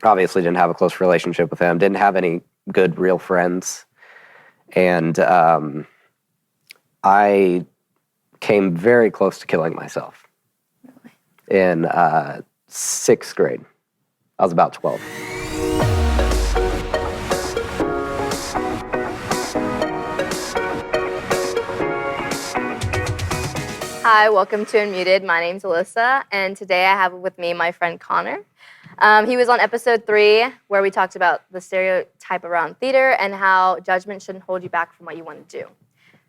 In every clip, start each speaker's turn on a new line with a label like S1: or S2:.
S1: obviously didn't have a close relationship with him, didn't have any good real friends. And I came very close to killing myself in 6th grade. I was about 12.
S2: Hi, welcome to Unmuted. My name's Alyssa, and today I have with me my friend Connor. He was on episode 3, where we talked about the stereotype around theater and how judgment shouldn't hold you back from what you want to do.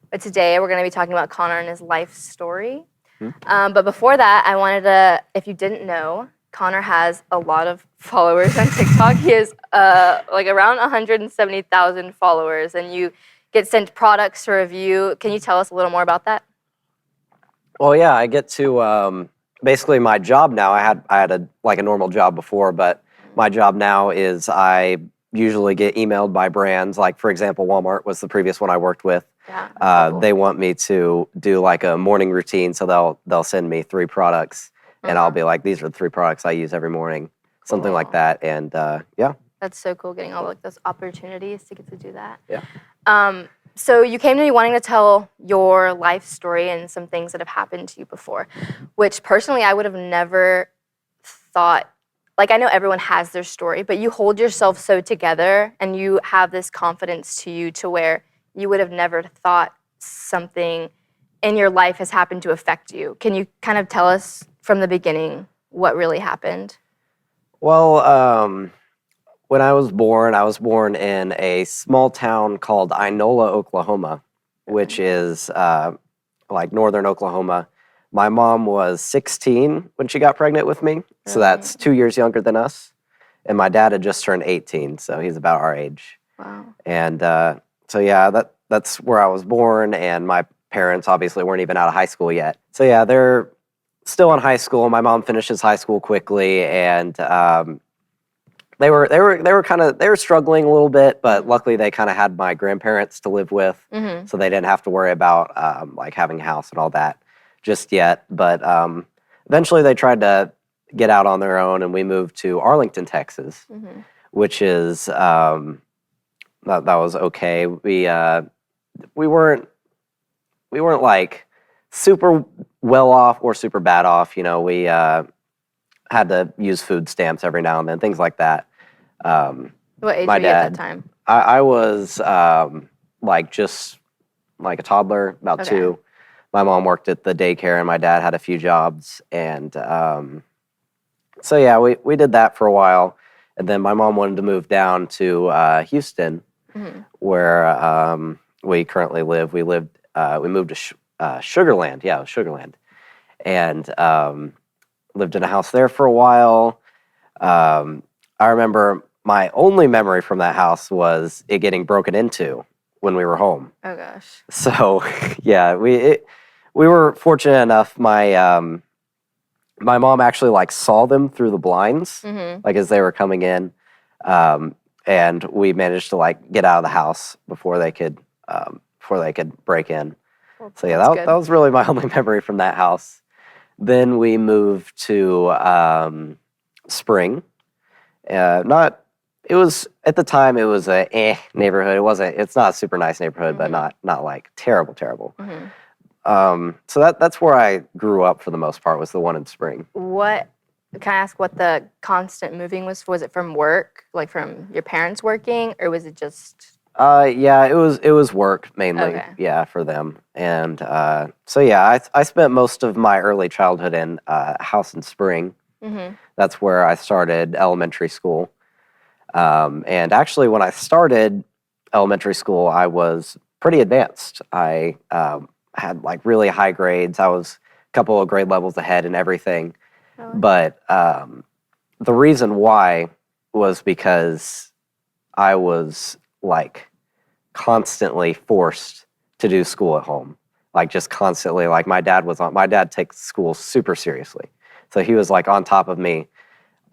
S2: But today we're going to be talking about Connor and his life story. But before that, I wanted to, if you didn't know, Connor has a lot of followers on TikTok. He has like around 170,000 followers, and you get sent products to review. Can you tell us a little more about that?
S1: Well, yeah, I get to basically my job now. I had a normal job before, but my job now is I usually get emailed by brands. Like, for example, Walmart was the previous one I worked with.
S2: Yeah, cool.
S1: They want me to do like a morning routine, so they'll send me 3 products, and I'll be like, these are the 3 products I use every morning, something like that. And yeah.
S2: That's so cool, getting all like those opportunities to get to do that.
S1: Yeah.
S2: So you came to me wanting to tell your life story and some things that have happened to you before, which personally I would have never thought. Like, I know everyone has their story, but you hold yourself so together and you have this confidence to you to where you would have never thought something in your life has happened to affect you. Can you kind of tell us from the beginning what really happened?
S1: Well, when I was born in a small town called Inola, Oklahoma, which is like northern Oklahoma. My mom was 16 when she got pregnant with me, so that's 2 years younger than us. And my dad had just turned 18, so he's about our age.
S2: Wow.
S1: And so yeah, that's where I was born, and my parents obviously weren't even out of high school yet. So yeah, they're still in high school. My mom finishes high school quickly, and they were struggling a little bit, but luckily they kind of had my grandparents to live with, so they didn't have to worry about like having a house and all that just yet. But eventually they tried to get out on their own, and we moved to Arlington, Texas, which is that was okay. We weren't like super well off or super bad off. You know, we had to use food stamps every now and then, things like that.
S2: What age
S1: my
S2: were you at
S1: dad,
S2: that time?
S1: I was like just like a toddler, about 2. My mom worked at the daycare, and my dad had a few jobs. And so yeah, we did that for a while. And then my mom wanted to move down to Houston, where we currently live. We moved to Sugarland. Yeah, it was Sugarland. And lived in a house there for a while. I remember my only memory from that house was it getting broken into when we were home.
S2: Oh gosh.
S1: So yeah, we were fortunate enough. My mom actually like saw them through the blinds, like as they were coming in, and we managed to like get out of the house before they could break in.
S2: Well,
S1: so yeah,
S2: that's
S1: that was really my only memory from that house. Then we moved to Spring. It was at the time it was a neighborhood. It's not a super nice neighborhood, but not like terrible. So that's where I grew up for the most part, was the one in Spring.
S2: What, can I ask what the constant moving was? Was it from work, like from your parents working, or was it just?
S1: Yeah, it was work mainly.
S2: Okay.
S1: Yeah, for them. And so yeah, I spent most of my early childhood in a house in Spring. That's where I started elementary school. And actually, when I started elementary school, I was pretty advanced. I had like really high grades. I was a couple of grade levels ahead and everything.
S2: Oh.
S1: But the reason why was because I was like constantly forced to do school at home. Like just constantly, like my dad takes school super seriously. So he was like on top of me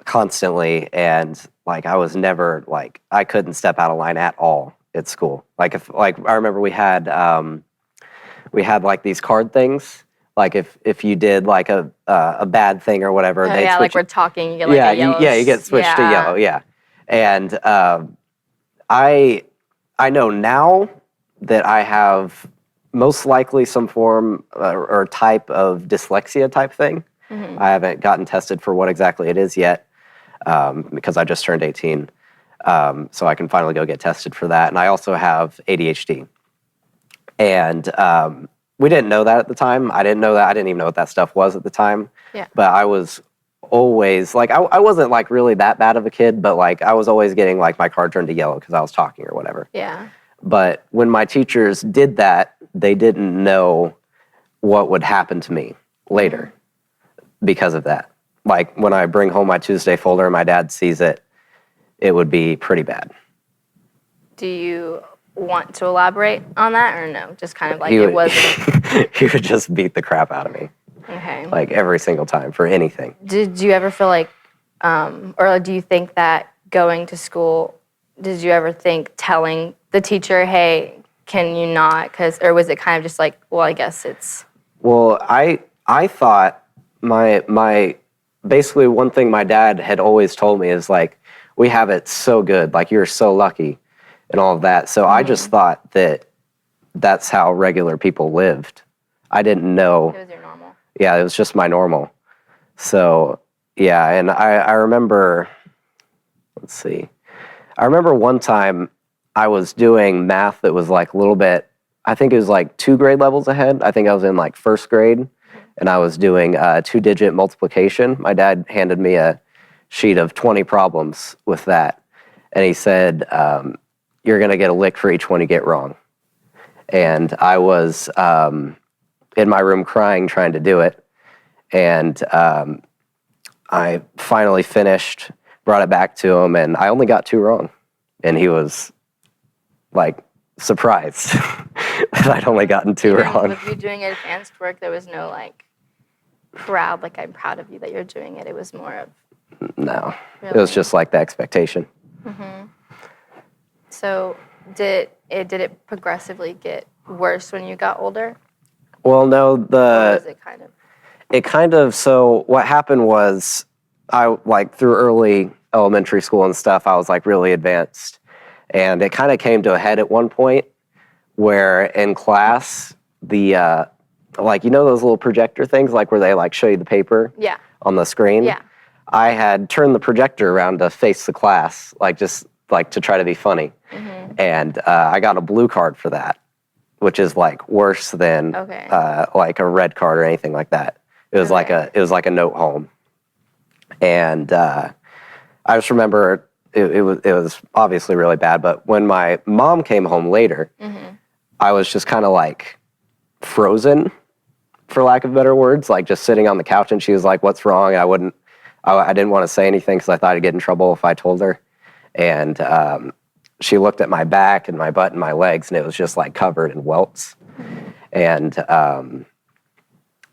S1: constantly, and like I was never like, I couldn't step out of line at all at school. Like I remember we had like these card things. Like if you did like a bad thing or whatever,
S2: Oh,
S1: they'd
S2: yeah,
S1: switch
S2: like we're talking, you get like a yellow.
S1: you get switched to yellow, yeah. And I know now that I have most likely some form or type of dyslexia type thing. I haven't gotten tested for what exactly it is yet because I just turned 18. So I can finally go get tested for that. And I also have ADHD. And we didn't know that at the time. I didn't know that. I didn't even know what that stuff was at the time.
S2: Yeah.
S1: But I was always like, I wasn't like really that bad of a kid, but like I was always getting like my car turned to yellow because I was talking or whatever.
S2: Yeah.
S1: But when my teachers did that, they didn't know what would happen to me later because of that. Like when I bring home my Tuesday folder and my dad sees it, it would be pretty bad.
S2: Do you want to elaborate on that or no? Just kind of like
S1: He
S2: it
S1: would,
S2: wasn't.
S1: he would just beat the crap out of me.
S2: Okay.
S1: Like every single time for anything.
S2: Did you ever feel like, or do you think that going to school, did you ever think telling the teacher, hey, can you not? Or was it kind of just like, well, I guess it's.
S1: Well, I thought my basically one thing my dad had always told me is like, we have it so good, like you're so lucky and all of that. So I just thought that that's how regular people lived. I didn't know.
S2: It was your normal.
S1: Yeah, it was just my normal. So yeah, and I remember, let's see. I remember one time I was doing math that was like a little bit, I think it was like 2 grade levels ahead. I think I was in like first grade and I was doing 2-digit multiplication. My dad handed me a sheet of 20 problems with that. And he said, you're going to get a lick for each one you get wrong. And I was in my room crying, trying to do it. And I finally finished, brought it back to him, and I only got 2 wrong. And he was like surprised that I'd only gotten 2 wrong.
S2: With you doing advanced work, there was no like proud, like I'm proud of you that you're doing it. It was more of.
S1: No,
S2: really?
S1: It was just like the expectation.
S2: So did it progressively get worse when you got older?
S1: Well, no,
S2: Or was it kind of?
S1: So what happened was I like through early elementary school and stuff, I was like really advanced. And it kind of came to a head at one point where in class, the, like, you know, those little projector things, like where they like show you the paper on the screen?
S2: Yeah.
S1: I had turned the projector around to face the class, like just like to try to be funny. And I got a blue card for that, which is like worse than like a red card or anything like that. It was like a note home. And I just remember it was obviously really bad, but when my mom came home later, I was just kind of like frozen, for lack of better words, like just sitting on the couch, and she was like, "What's wrong?" And I didn't want to say anything because I thought I'd get in trouble if I told her. And she looked at my back and my butt and my legs, and it was just like covered in welts. And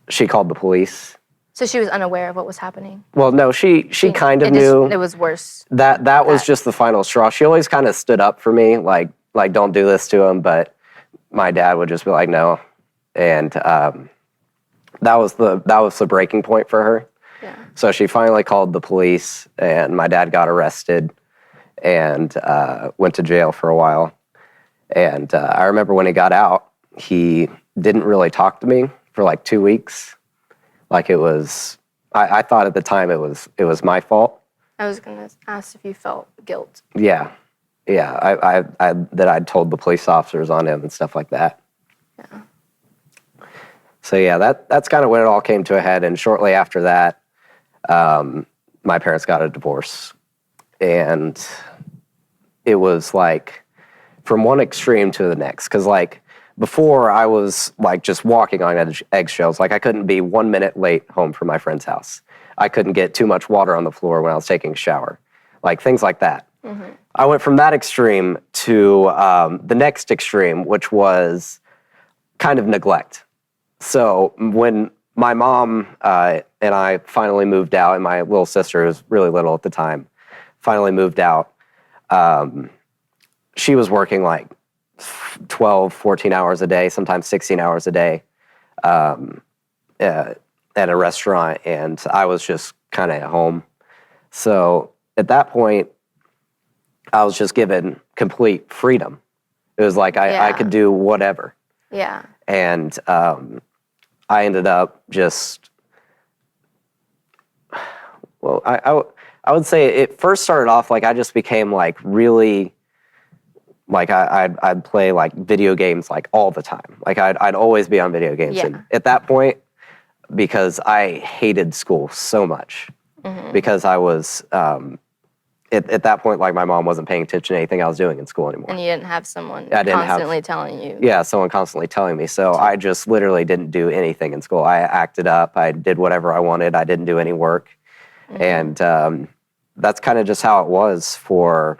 S1: she called the police.
S2: So she was unaware of what was happening?
S1: Well, no, she kind of knew.
S2: It was worse.
S1: That was just the final straw. She always kind of stood up for me, like don't do this to him. But my dad would just be like, no. And that was the breaking point for her.
S2: Yeah.
S1: So she finally called the police, and my dad got arrested and went to jail for a while. And I remember when he got out, he didn't really talk to me for like 2 weeks. Like it was, I thought at the time it was my fault.
S2: I was gonna ask if you felt guilt.
S1: Yeah. I that I'd told the police officers on him and stuff like that.
S2: Yeah.
S1: So yeah, that's kind of when it all came to a head. And shortly after that, my parents got a divorce, and it was like from one extreme to the next. Because like before, I was like just walking on eggshells. Like I couldn't be 1 minute late home from my friend's house. I couldn't get too much water on the floor when I was taking a shower. Like things like that. I went from that extreme to the next extreme, which was kind of neglect. So when my mom and I finally moved out, and my little sister was really little at the time, finally moved out, she was working like 12, 14 hours a day, sometimes 16 hours a day at a restaurant, and I was just kind of at home. So at that point, I was just given complete freedom. It was like I could do whatever.
S2: Yeah.
S1: And I ended up just, well, I would say it first started off like I just became like really, like I'd play like video games like all the time. Like I'd always be on video games.
S2: Yeah.
S1: And at that point, because I hated school so much, because I was, at that point, like my mom wasn't paying attention to anything I was doing in school anymore.
S2: And you didn't have someone
S1: I didn't
S2: constantly telling you.
S1: Yeah, someone constantly telling me. So I just literally didn't do anything in school. I acted up. I did whatever I wanted. I didn't do any work. And that's kind of just how it was for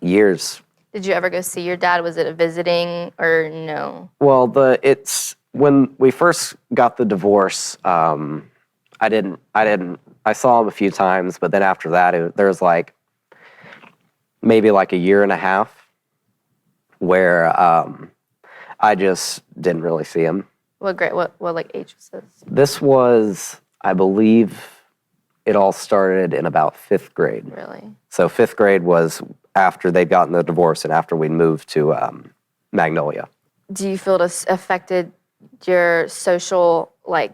S1: years.
S2: Did you ever go see your dad? Was it a visiting or no?
S1: Well, it's when we first got the divorce, I saw him a few times, but then after that, there was like maybe like a year and a half where I just didn't really see him.
S2: What grade? What like age was this?
S1: This was, I believe, it all started in about 5th grade.
S2: Really?
S1: So 5th grade was after they'd gotten the divorce and after we moved to Magnolia.
S2: Do you feel this affected your social, I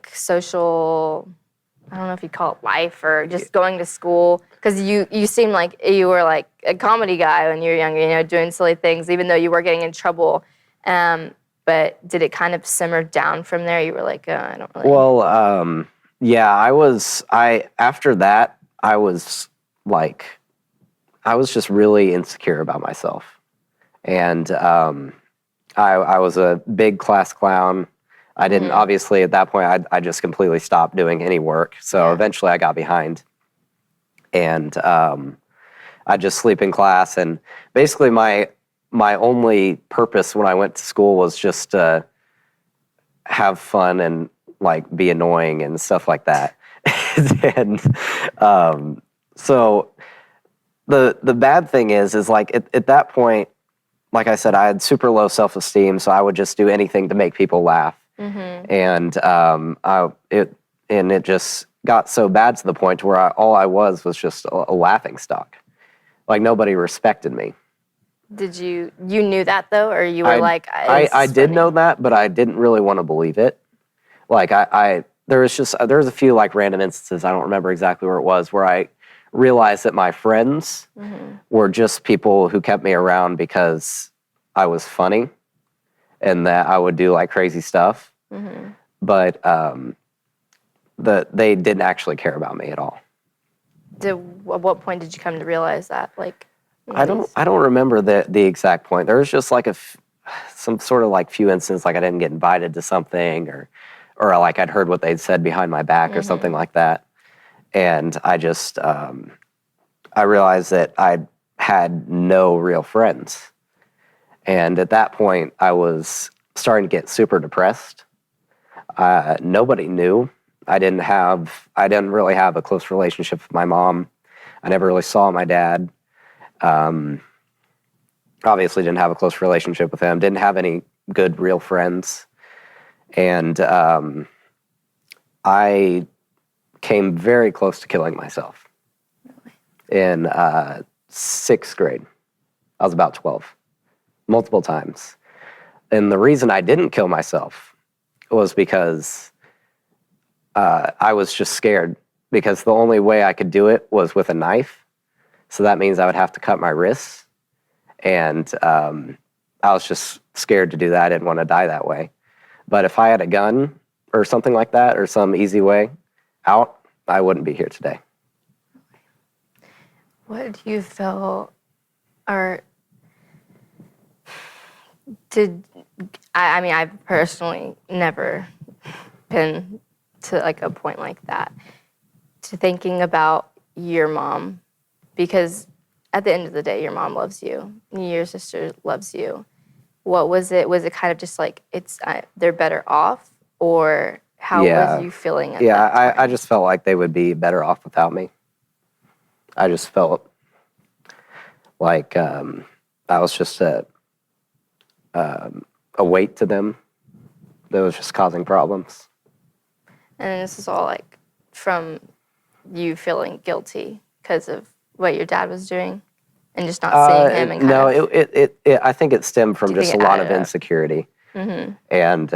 S2: don't know if you'd call it life or just going to school? Because you seem like you were like a comedy guy when you were younger, you know, doing silly things, even though you were getting in trouble. But did it kind of simmer down from there? You were like, I don't really.
S1: Well, yeah, after that, I was just really insecure about myself. And I was a big class clown. I didn't, obviously, at that point, I just completely stopped doing any work. So eventually I got behind. And I'd just sleep in class. And basically my only purpose when I went to school was just to have fun and like be annoying and stuff like that. And so the bad thing is like at that point, like I said, I had super low self-esteem, so I would just do anything to make people laugh. And it just got so bad to the point to where all I was just a laughing stock. Like nobody respected me.
S2: Did you knew that though, or you were
S1: I did know that, but I didn't really want to believe it. Like there was a few like random instances, I don't remember exactly where it was, where I realized that my friends were just people who kept me around because I was funny and that I would do like crazy stuff. But they didn't actually care about me at all.
S2: At what point did you come to realize that? Like,
S1: I don't remember the exact point. There was just like some sort of like few instances, like I didn't get invited to something, or like I'd heard what they'd said behind my back or something like that. And I just, I realized that I had no real friends. And at that point, I was starting to get super depressed. Nobody knew. I didn't really have a close relationship with my mom. I never really saw my dad. Obviously didn't have a close relationship with him. Didn't have any good real friends. And I came very close to killing myself. In 6th grade. I was about 12. Multiple times. And the reason I didn't kill myself was because I was just scared. Because the only way I could do it was with a knife. So that means I would have to cut my wrists. And I was just scared to do that. I didn't want to die that way. But if I had a gun or something like that, or some easy way out, I wouldn't be here today.
S2: What do you feel, or I mean, I've personally never been to like a point like that, to thinking about your mom, because at the end of the day, your mom loves you, your sister loves you. What was it? Was it kind of just like they're better off, or how was you feeling at that time?
S1: I just felt like they would be better off without me. I just felt like I was just a weight to them that was just causing problems.
S2: And this is all like from you feeling guilty because of what your dad was doing? and just not seeing him and
S1: no,
S2: kind of
S1: I think it stemmed from
S2: do you
S1: just a
S2: think it
S1: lot of
S2: added up?
S1: insecurity, and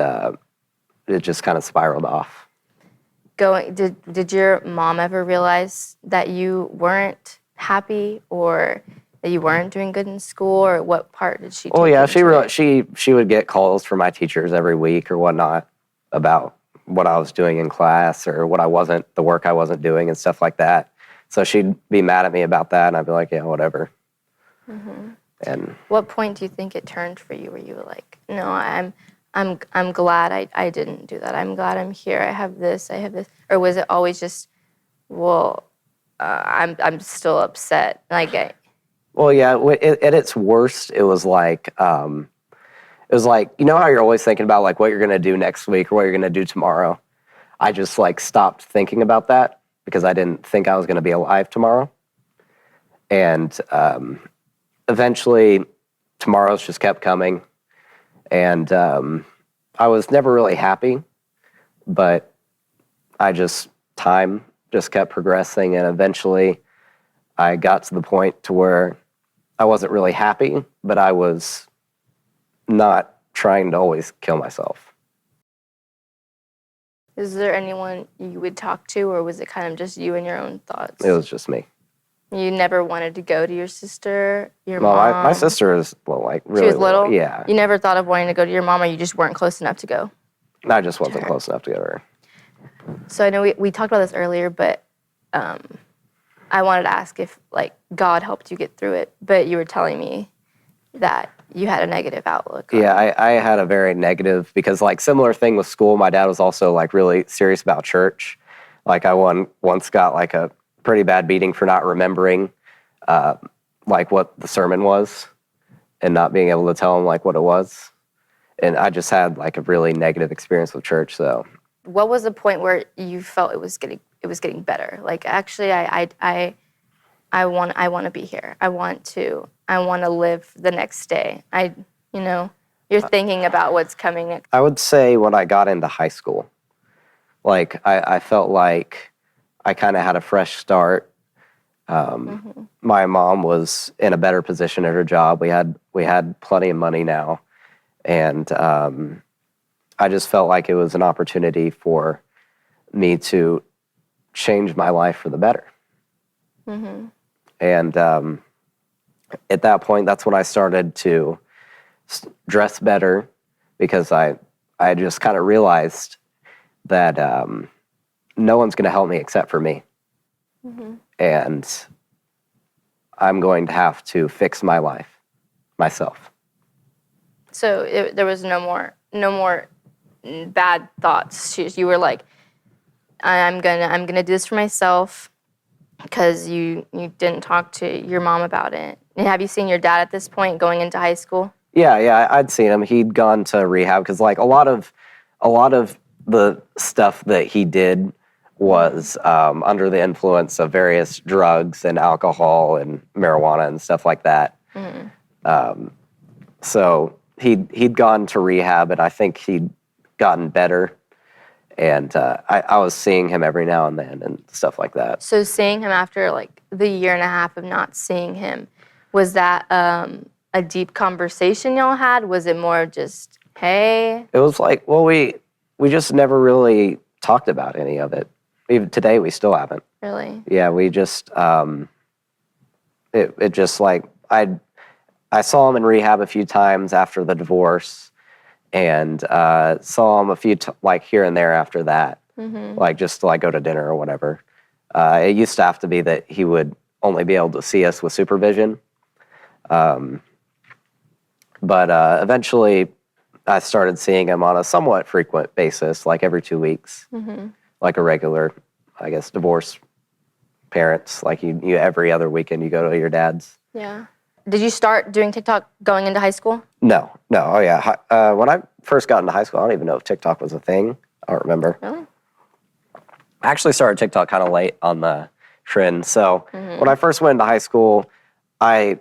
S1: it just kind of spiraled off.
S2: Did your mom ever realize that you weren't happy or that you weren't doing good in school, or what part did she take
S1: Well, yeah,
S2: into it?
S1: she would get calls from my teachers every week or whatnot about what I was doing in class or the work I wasn't doing and stuff like that. So she'd be mad at me about that, and I'd be like, yeah, whatever. And
S2: What point do you think it turned for you where you were like, no, I'm glad I didn't do that. I'm glad I'm here. I have this. Or was it always just, well, I'm still upset.
S1: well, yeah, at its worst, it was like you know how you're always thinking about like what you're gonna do next week or what you're gonna do tomorrow. I just like stopped thinking about that because I didn't think I was gonna be alive tomorrow, and eventually, tomorrows just kept coming, and I was never really happy, but time just kept progressing, and eventually, I got to the point to where I wasn't really happy, but I was not trying to always kill myself.
S2: is there anyone you would talk to, or was it kind of just you and your own thoughts?
S1: It was just me.
S2: You never wanted to go to your sister, your
S1: Well,
S2: mom?
S1: my sister is like really
S2: She was little?
S1: Yeah,
S2: You never thought of wanting to go to your mom, or you just weren't close enough to go?
S1: I just wasn't
S2: her.
S1: close enough to get her.
S2: So I know we talked about this earlier, but I wanted to ask if like God helped you get through it, but you were telling me that you had a negative outlook.
S1: Yeah, I had a very negative, because like similar thing with school. My dad was also like really serious about church. Like I once got like a pretty bad beating for not remembering like what the sermon was and not being able to tell him like what it was. And I just had like a really negative experience with church. So
S2: What was the point where you felt it was getting better? Like actually, I want to be here. I want to live the next day. You're thinking about what's coming next.
S1: I would say when I got into high school, like I felt like I kind of had a fresh start. My mom was in a better position at her job. We had plenty of money now, and I just felt like it was an opportunity for me to change my life for the better. And at that point, that's when I started to dress better, because I just kind of realized that no one's going to help me except for me. And I'm going to have to fix my life myself.
S2: So there was no more bad thoughts. You were like, I'm gonna do this for myself, because you didn't talk to your mom about it. And have you seen your dad at this point going into high school?
S1: Yeah, I'd seen him. He'd gone to rehab, because like a lot of the stuff that he did was under the influence of various drugs and alcohol and marijuana and stuff like that. So he'd gone to rehab, and I think he'd gotten better. And I was seeing him every now and then and stuff like that.
S2: So seeing him after like the year and a half of not seeing him, was that a deep conversation y'all had? Was it more just, hey?
S1: It was like, well, we just never really talked about any of it. Even today, we still haven't.
S2: Really?
S1: Yeah, we just it just like I saw him in rehab a few times after the divorce, and saw him a few like here and there after that, like just to like go to dinner or whatever. It used to have to be that he would only be able to see us with supervision, but eventually I started seeing him on a somewhat frequent basis, like every 2 weeks, like a regular, I guess, divorced parents. Like you every other weekend you go to your dad's.
S2: Yeah. Did you start doing TikTok going into high school?
S1: No. Oh yeah. When I first got into high school, I don't even know if TikTok was a thing. I don't remember.
S2: Really?
S1: I actually started TikTok kind of late on the trend. So when I first went into high school, I've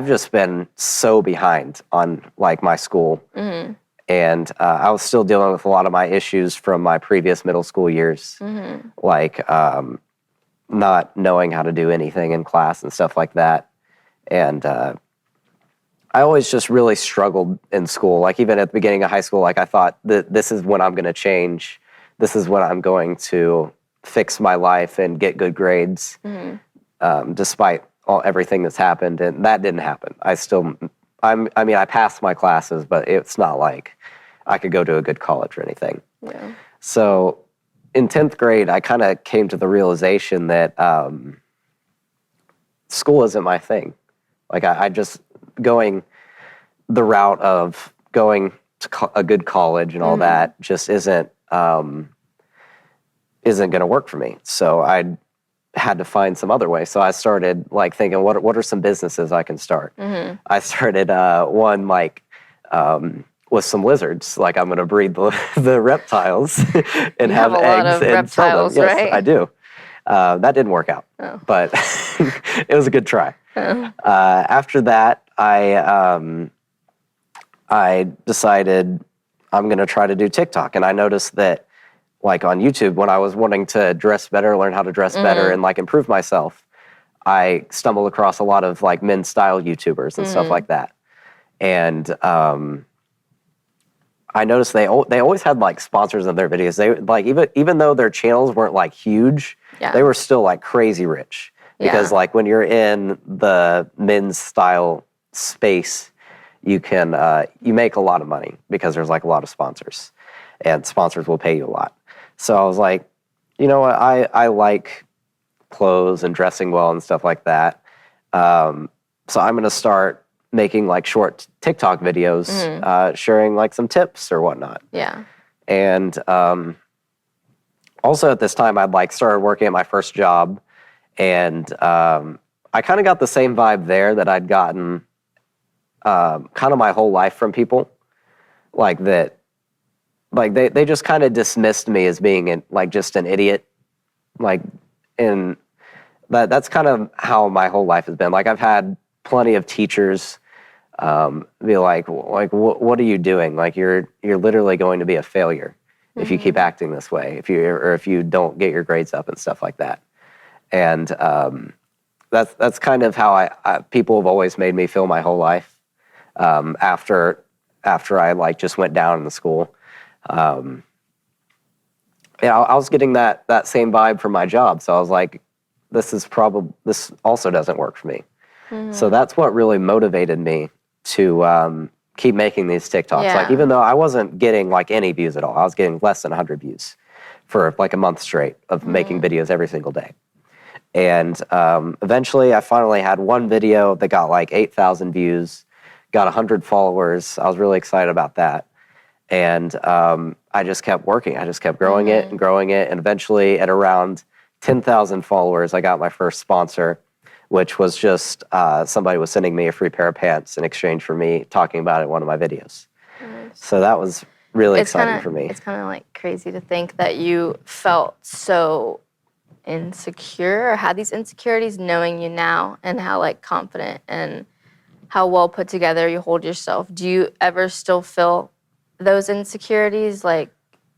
S1: just been so behind on like my school, and I was still dealing with a lot of my issues from my previous middle school years, like not knowing how to do anything in class and stuff like that. And I always just really struggled in school. Like even at the beginning of high school, like I thought that this is when I'm going to change. This is when I'm going to fix my life and get good grades, despite everything that's happened. And that didn't happen. I mean, I passed my classes, but it's not like I could go to a good college or anything.
S2: Yeah.
S1: So in 10th grade, I kind of came to the realization that school isn't my thing. Like I just going the route of going to a good college and all that just isn't going to work for me. So I had to find some other way. So I started like thinking, what are some businesses I can start? I started one like with some lizards. Like I'm going to breed the reptiles and have
S2: a lot
S1: eggs
S2: of
S1: and
S2: reptiles,
S1: sell them. Yes,
S2: right?
S1: I do. That didn't work out, but it was a good try. After that, I decided I'm going to try to do TikTok, and I noticed that, like on YouTube, when I was wanting to dress better, learn how to dress better, and like improve myself, I stumbled across a lot of like men's style YouTubers and stuff like that, and I noticed they always had like sponsors in their videos. They like even though their channels weren't like huge, they were still like crazy rich. Because like when you're in the men's style space, you can you make a lot of money because there's like a lot of sponsors, and sponsors will pay you a lot. So I was like, you know what, I like clothes and dressing well and stuff like that. So I'm gonna start making like short TikTok videos, sharing like some tips or whatnot.
S2: Yeah.
S1: And also at this time, I'd like started working at my first job, and I kind of got the same vibe there that I'd gotten kind of my whole life from people, like that. Like they just kind of dismissed me as being like just an idiot, like, and that's kind of how my whole life has been. Like I've had plenty of teachers be like what are you doing? Like you're literally going to be a failure if you keep acting this way, if you don't get your grades up and stuff like that. And that's kind of how I people have always made me feel my whole life. After I like just went down in the school, yeah, I was getting that same vibe from my job. So I was like, this also doesn't work for me. So that's what really motivated me to keep making these TikToks.
S2: Yeah.
S1: Like even though I wasn't getting like any views at all, I was getting less than 100 views for like a month straight of making videos every single day. And eventually I finally had one video that got like 8,000 views, got 100 followers. I was really excited about that. And I just kept working. I just kept growing it and growing it. And eventually at around 10,000 followers, I got my first sponsor, which was just somebody was sending me a free pair of pants in exchange for me talking about it in one of my videos. Nice. So that was really exciting for me.
S2: It's kind of like crazy to think that you felt so insecure or had these insecurities knowing you now, and how like confident and how well put together you hold yourself. Do you ever still feel those insecurities, like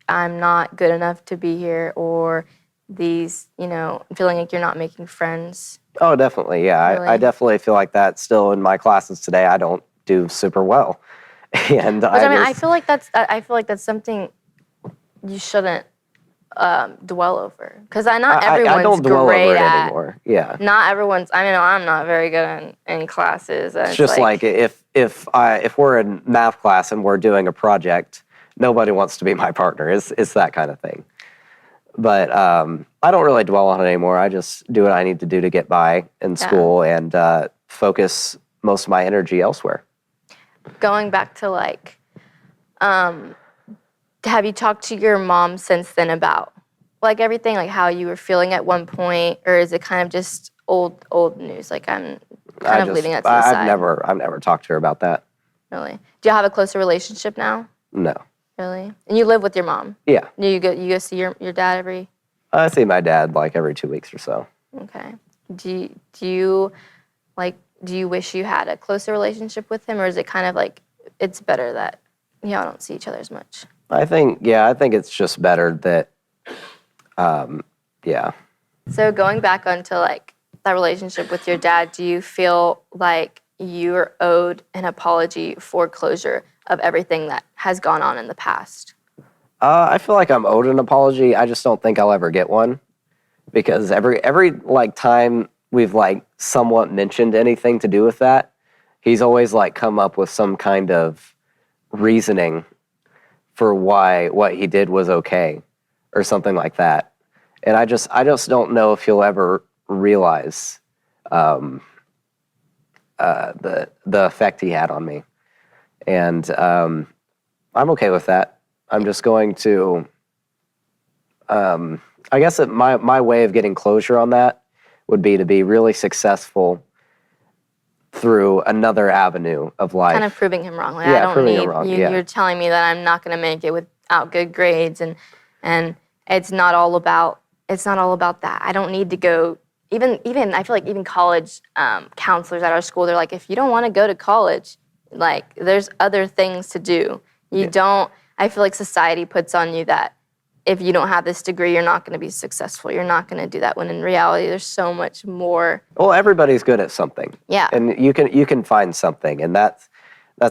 S2: I'm not good enough to be here, or these, feeling like you're not making friends?
S1: Oh, definitely. Yeah,
S2: Really?
S1: I definitely feel like that still in my classes today. I don't do super well. And
S2: I feel like that's something you shouldn't dwell over, because not everyone's
S1: I don't dwell
S2: great
S1: over it
S2: at,
S1: anymore. Yeah.
S2: Not everyone's. I mean, I'm not very good in classes.
S1: It's just like if we're in math class and we're doing a project, nobody wants to be my partner. It's that kind of thing. But I don't really dwell on it anymore. I just do what I need to do to get by in school and focus most of my energy elsewhere.
S2: Going back to like, have you talked to your mom since then about like everything, like how you were feeling at one point, or is it kind of just old news? Like I'm kind of leaving that to the side.
S1: I've never talked to her about that.
S2: Really? Do you have a closer relationship now?
S1: No.
S2: Really? And you live with your mom?
S1: Yeah.
S2: You go see your dad every?
S1: I see my dad like every 2 weeks or so.
S2: Okay. Do you wish you had a closer relationship with him, or is it kind of like it's better that y'all don't see each other as much?
S1: I think it's just better that, yeah.
S2: So going back onto like that relationship with your dad, do you feel like you're owed an apology for closure of everything that has gone on in the past?
S1: I feel like I'm owed an apology. I just don't think I'll ever get one, because every like time we've like somewhat mentioned anything to do with that, he's always like come up with some kind of reasoning for why what he did was okay or something like that. And I just don't know if he'll ever realize the effect he had on me. And I'm okay with that. I'm just going to, I guess that my way of getting closure on that would be to be really successful through another avenue of life.
S2: Kind of proving him wrong. Like,
S1: Yeah,
S2: I don't
S1: proving him
S2: need
S1: wrong,
S2: you.
S1: yeah.
S2: You're telling me that I'm not going to make it without good grades, and it's not all about that. I don't need to go. Even I feel like even college counselors at our school, they're like, if you don't want to go to college, like there's other things to do. You don't. I feel like society puts on you that if you don't have this degree, you're not going to be successful. You're not going to do that. When in reality, there's so much more.
S1: Well, everybody's good at something.
S2: Yeah.
S1: And you can find something, and that's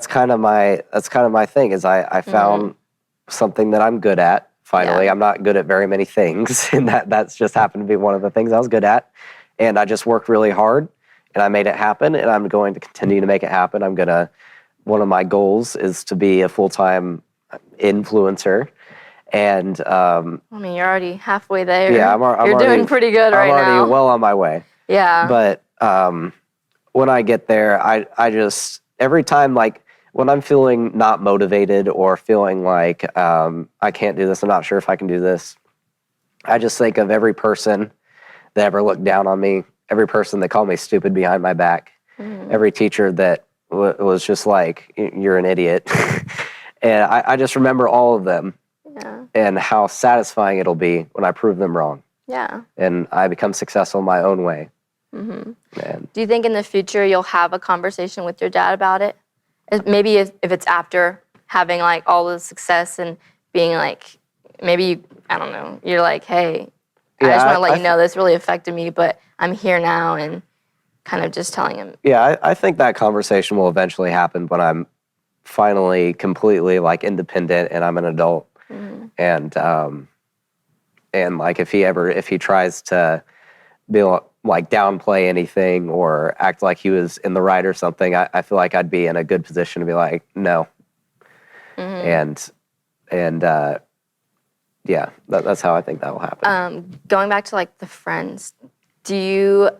S1: kind of my thing. Is I found something that I'm good at. Finally,
S2: Yeah.
S1: I'm not good at very many things, and that's just happened to be one of the things I was good at. And I just worked really hard, and I made it happen, and I'm going to continue to make it happen. One of my goals is to be a full-time influencer. And
S2: I mean, you're already halfway there.
S1: yeah, I'm
S2: you're
S1: already
S2: doing pretty good right now.
S1: I'm already well on my way.
S2: Yeah.
S1: But when I get there, I just, every time, like when I'm feeling not motivated or feeling like I can't do this, I'm not sure if I can do this, I just think of every person that ever looked down on me, every person that called me stupid behind my back, every teacher that was just like, you're an idiot. And I just remember all of them.
S2: Yeah.
S1: And how satisfying it'll be when I prove them wrong.
S2: Yeah.
S1: And I become successful in my own way.
S2: Mm-hmm.
S1: And
S2: Do you think in the future you'll have a conversation with your dad about it? Maybe if it's after having like all the success and being like, maybe, I don't know, you're like, hey, I just want to let you know this really affected me, but I'm here now, and kind of just telling him.
S1: Yeah, I think that conversation will eventually happen when I'm finally completely like independent and I'm an adult. And like if he tries to be like downplay anything or act like he was in the right or something, I feel like I'd be in a good position to be like, no. And yeah, that's how I think that will happen.
S2: Going back to like the friends, do you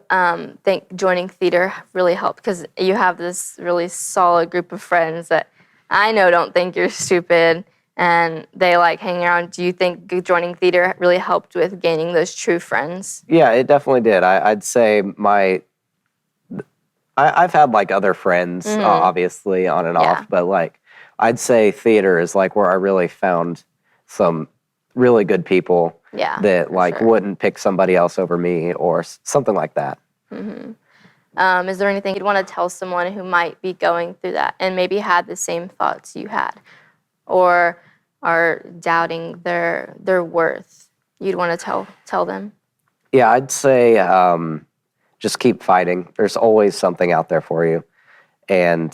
S2: think joining theater really helped? Because you have this really solid group of friends that I know don't think you're stupid, and they like hanging around. Do you think joining theater really helped with gaining those true friends?
S1: Yeah, it definitely did. I'd say I've had like other friends, obviously on and off, but like I'd say theater is like where I really found some really good people that like wouldn't pick somebody else over me or something like that.
S2: Is there anything you'd want to tell someone who might be going through that and maybe had the same thoughts you had, or are doubting their worth? You'd want to tell them?
S1: Yeah, I'd say just keep fighting. There's always something out there for you. And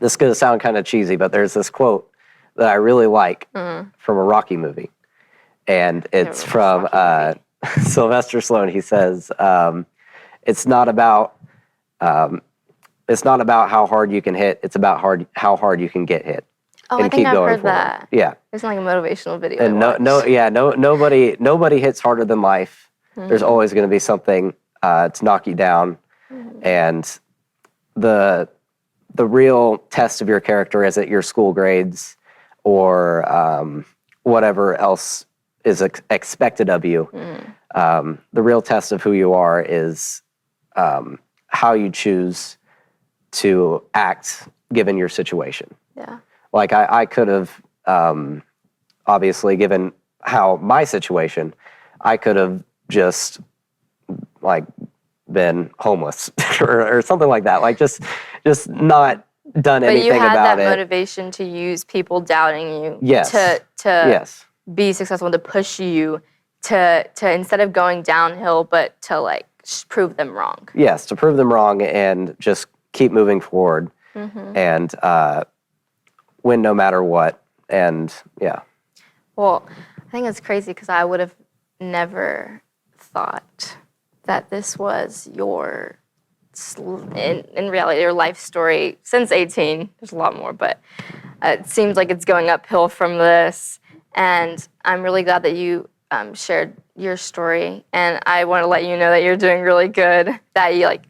S1: this is going to sound kind of cheesy, but there's this quote that I really like from a Rocky movie. And it's from Sylvester Stallone. He says, it's not about how hard you can hit, it's about how hard you can get hit.
S2: Oh,
S1: And
S2: I think
S1: keep
S2: I've
S1: going
S2: heard
S1: forward.
S2: that.
S1: Yeah.
S2: It's like a motivational video.
S1: And nobody hits harder than life. There's always going to be something to knock you down. And the real test of your character isn't your school grades or whatever else is expected of you. The real test of who you are is how you choose to act given your situation.
S2: Yeah.
S1: Like I could have, obviously, given how my situation, I could have just like been homeless or something like that. Like just not done anything about it.
S2: But you had that motivation to use people doubting you
S1: Yes.
S2: to
S1: Yes.
S2: be successful and to push you to instead of going downhill, but to like prove them wrong.
S1: Yes, to prove them wrong and just keep moving forward and win no matter what. And yeah.
S2: Well, I think it's crazy because I would have never thought that this was your, in reality, your life story since 18. There's a lot more, but it seems like it's going uphill from this. And I'm really glad that you shared your story. And I want to let you know that you're doing really good, that you like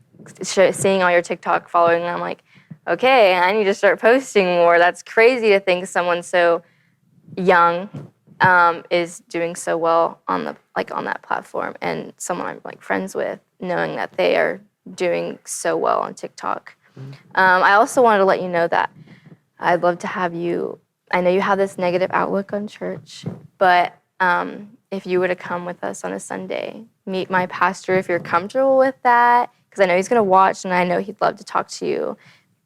S2: seeing all your TikTok following. And I'm like, okay, I need to start posting more. That's crazy to think someone so young is doing so well on that platform, and someone I'm like friends with, knowing that they are doing so well on TikTok. I also wanted to let you know that I'd love to have you. I know you have this negative outlook on church, but if you were to come with us on a Sunday, meet my pastor if you're comfortable with that, because I know he's going to watch, and I know he'd love to talk to you,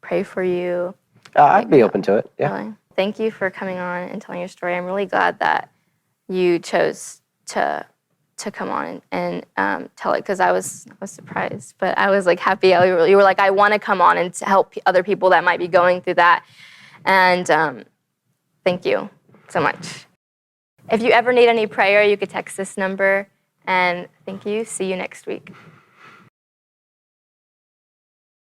S2: pray for you.
S1: I'd be open to it. Yeah.
S2: Really. Thank you for coming on and telling your story. I'm really glad that you chose to come on and tell it, because I was surprised, but I was like happy. You were like, I want to come on and to help other people that might be going through that. And thank you so much. If you ever need any prayer, you could text this number. And thank you. See you next week.